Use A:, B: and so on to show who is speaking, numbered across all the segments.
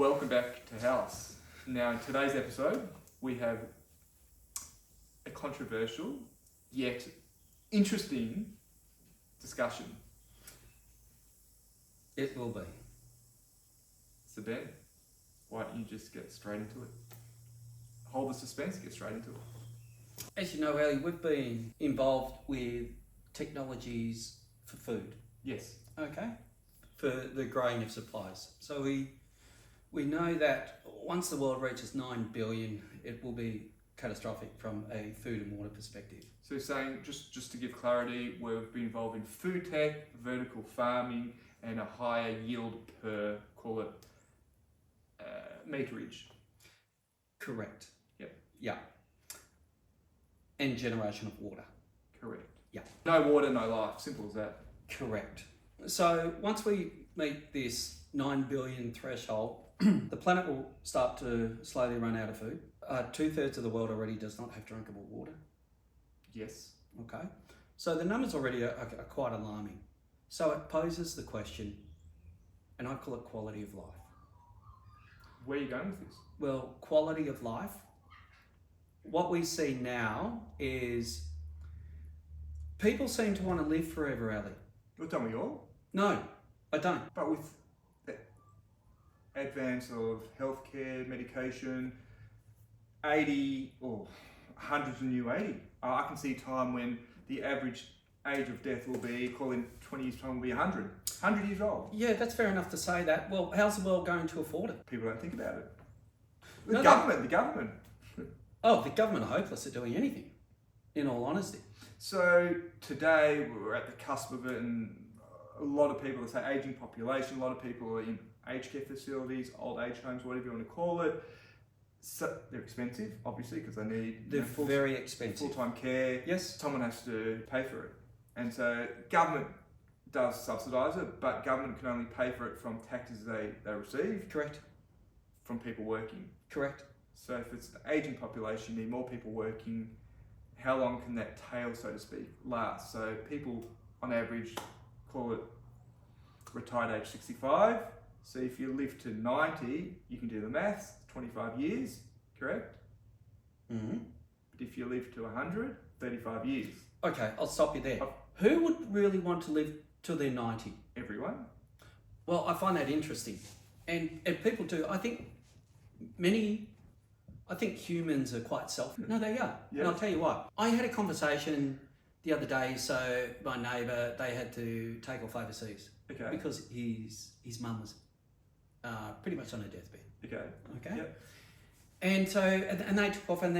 A: Welcome back to House. Now, in today's episode, we have a controversial yet interesting discussion.
B: It will be.
A: So Ben, why don't you just get straight into it? Hold the suspense, get straight into it.
B: As you know, Ali, we've been involved with technologies for food,
A: Yes.
B: okay? For the growing of supplies. So we know that once the world reaches 9 billion, it will be catastrophic from a food and water perspective.
A: So you're saying, just to give clarity, we've been involved in food tech, vertical farming, and a higher yield per, call it, meterage.
B: Correct.
A: Yep.
B: Yeah. And generation of water.
A: Correct.
B: Yeah.
A: No water, no life. Simple as that.
B: Correct. So once we meet this 9 billion threshold, the planet will start to slowly run out of food. 2/3 of the world already does not have drinkable water.
A: Yes.
B: Okay. So the numbers already are quite alarming. So it poses the question, and I call it quality of life.
A: Where are you going with this?
B: Well, quality of life, what we see now is people seem to want to live forever, Ali.
A: Well, don't we all?
B: No, I don't.
A: But with the advance of healthcare, medication, 80 or hundreds of new 80. I can see a time when the average age of death will be, calling 20 years time will be 100. 100 years old.
B: Yeah, that's fair enough to say that. Well, how's the world going to afford it?
A: People don't think about it.
B: No,
A: The government.
B: Oh, the government are hopeless at doing anything, in all honesty.
A: So today we're at the cusp of it, and a lot of people, let's say aging population, a lot of people are in aged care facilities, old age homes, whatever you want to call it. So they're expensive, obviously, because they need
B: They're very expensive.
A: full-time care.
B: Yes.
A: Someone has to pay for it. And so government does subsidise it, but government can only pay for it from taxes they receive
B: Correct.
A: from people working.
B: Correct.
A: So if it's an ageing population, you need more people working. How long can that tail, so to speak, last? So people, on average, call it retired age 65. So if you live to 90, you can do the maths, 25 years, correct?
B: Mm-hmm.
A: But if you live to 100, 35 years.
B: Okay, I'll stop you there.
A: Oh.
B: Who would really want to live till they're 90?
A: Everyone.
B: Well, I find that interesting. And people do. I think humans are quite selfish. No, they are.
A: Yeah.
B: And I'll tell you what. I had a conversation the other day. So my neighbour, they had to take off overseas
A: Okay.
B: because his mum was pretty much on her deathbed.
A: Okay.
B: Okay.
A: Yep.
B: And so and they took off and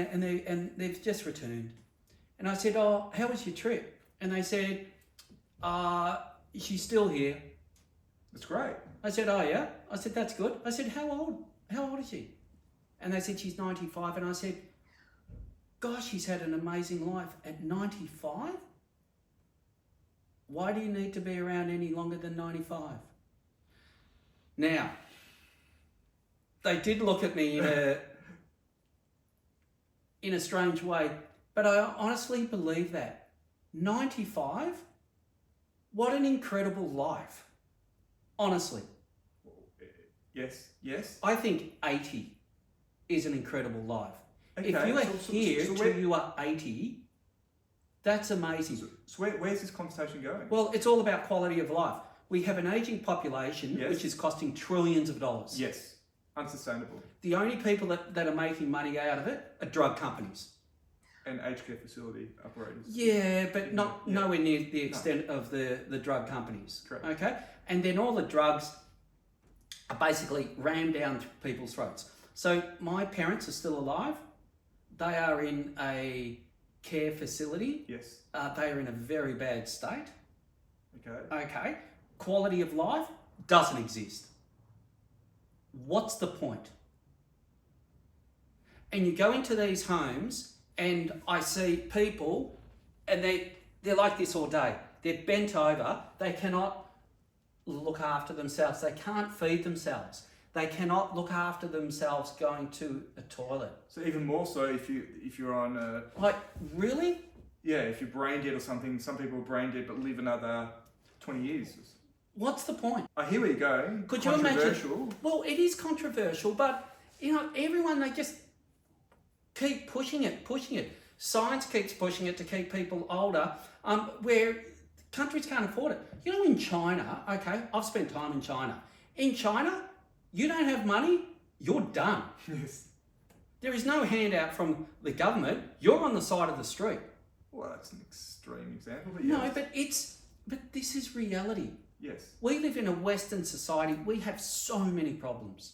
B: they've just returned. And I said, "Oh, how was your trip?" And they said, "She's still here."
A: That's great.
B: I said, "Oh yeah." I said, "That's good." I said, "How old? How old is she?" And they said, "She's 95." And I said, "Gosh, she's had an amazing life at 95. Why do you need to be around any longer than 95?" Now, they did look at me in a strange way, but I honestly believe that. 95? What an incredible life. Honestly.
A: Yes.
B: I think 80 is an incredible life.
A: Okay.
B: If you are
A: so
B: here
A: where-
B: till you are 80, that's amazing.
A: So where's this conversation going?
B: Well, it's all about quality of life. We have an aging population,
A: Yes.
B: which is costing trillions of dollars.
A: Yes. Unsustainable.
B: The only people that are making money out of it are drug companies.
A: And aged care facility operators.
B: Yeah, but not
A: Yeah.
B: nowhere near the extent of the drug companies.
A: Correct.
B: Okay? And then all the drugs are basically rammed down people's throats. So my parents are still alive. They are in a care facility.
A: Yes.
B: They are in a very bad state.
A: Okay.
B: Okay? Quality of life doesn't exist. What's the point? And you go into these homes and I see people and they're like this all day. They're bent over. They cannot look after themselves. They can't feed themselves. They cannot look after themselves going to a toilet.
A: So even more so if you're on
B: Like, really?
A: if you're brain dead or something. Some people are brain dead but live another 20 years.
B: What's the point?
A: I hear where you're going.
B: Could you imagine?
A: Controversial.
B: Well, it is controversial, but everyone, they just keep pushing it. Science keeps pushing it to keep people older, where countries can't afford it. In China, okay, I've spent time in China. In China, you don't have money, you're done.
A: Yes.
B: There is no handout from the government. You're on the side of the street.
A: Well, that's an extreme example, but yes.
B: No, but this is reality.
A: Yes.
B: We live in a Western society. We have so many problems.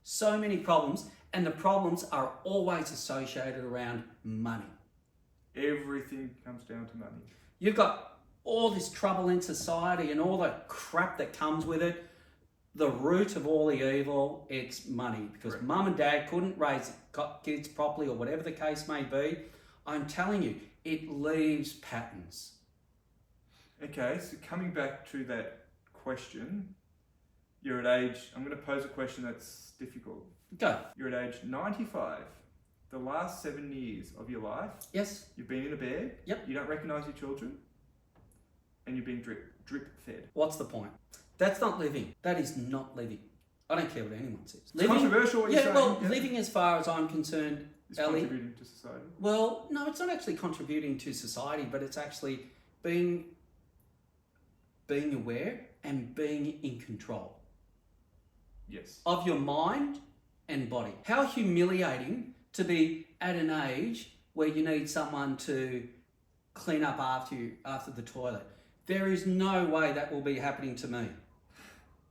B: So many problems, and the problems are always associated around money.
A: Everything comes down to money.
B: You've got all this trouble in society and all the crap that comes with it. The root of all the evil, it's money. Because
A: Correct.
B: mum and dad couldn't raise kids properly, or whatever the case may be. I'm telling you, it leaves patterns.
A: Okay, so coming back to that question, you're at age, I'm going to pose a question that's difficult.
B: Go.
A: You're at age 95. The last 7 years of your life,
B: Yes.
A: you've been in a bed,
B: Yep.
A: you don't recognise your children, and you're being drip fed.
B: What's the point? That's not living. That is not living. I don't care what anyone says.
A: It's controversial what you're saying.
B: Well, living, as far as I'm concerned,
A: is
B: Ellie,
A: contributing to society.
B: well, no, it's not actually contributing to society, but it's actually being aware and being in control
A: Yes.
B: of your mind and body. How humiliating to be at an age where you need someone to clean up after you, after the toilet. There is no way that will be happening to me.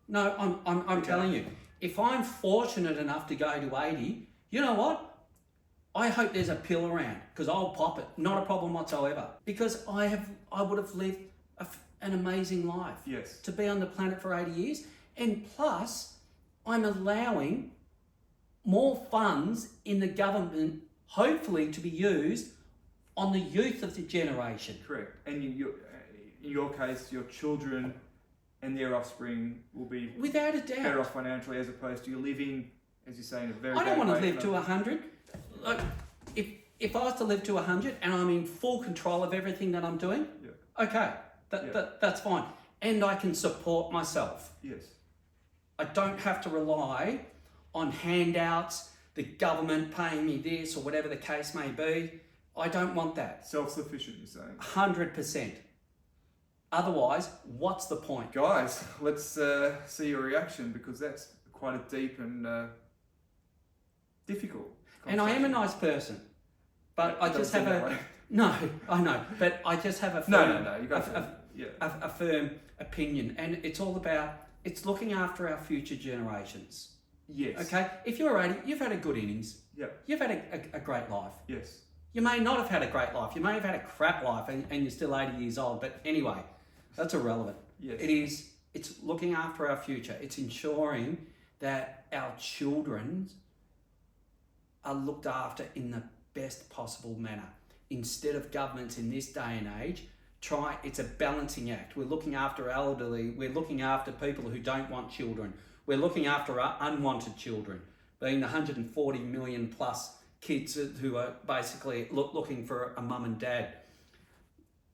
B: No, I'm
A: Okay.
B: telling you, if I'm fortunate enough to go to 80, you know what? I hope there's a pill around, because I'll pop it. Not a problem whatsoever. Because I would have lived an amazing life.
A: Yes.
B: To be on the planet for 80 years. And plus, I'm allowing more funds in the government, hopefully, to be used on the youth of the generation.
A: Correct. And in your case, your children and their offspring will be
B: Without a doubt.
A: better off financially, as opposed to you living, as you say, in a very
B: I don't want to
A: bad way
B: live
A: for-
B: to 100. Like, if I was to live to 100 and I'm in full control of everything that I'm doing,
A: Yeah.
B: okay, that's fine. And I can support myself.
A: Yes.
B: I don't have to rely on handouts, the government paying me this, or whatever the case may be. I don't want that.
A: Self-sufficient, you're saying.
B: 100%. Otherwise, what's the point?
A: Guys, let's see your reaction, because that's quite a deep and difficult
B: And I am a
A: conversation.
B: nice person, but
A: It
B: I
A: doesn't
B: just have
A: seem that
B: a...
A: way.
B: No, I know, but I just have a firm,
A: No. You got to. Yeah.
B: a firm opinion, and it's all about, it's looking after our future generations.
A: Yes.
B: Okay? If you're 80, you've had a good innings.
A: Yep.
B: You've had a great life.
A: Yes.
B: You may not have had a great life. You may have had a crap life, and you're still 80 years old. But anyway, that's irrelevant.
A: Yes.
B: It's looking after our future. It's ensuring that our children are looked after in the best possible manner. Instead of governments in this day and age, it's a balancing act. We're looking after elderly. We're looking after people who don't want children. We're looking after our unwanted children, being the 140 million plus kids who are basically looking for a mum and dad.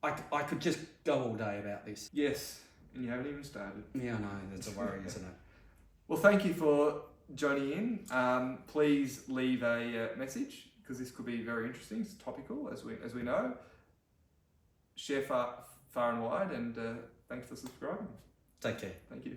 B: I could just go all day about this.
A: Yes. And you haven't even started.
B: Yeah, I know. That's a worry, isn't it?
A: Well, thank you for joining in. Please leave a message, because this could be very interesting. It's topical, as we know. Share far and wide, and thanks for subscribing.
B: Take care.
A: Thank you.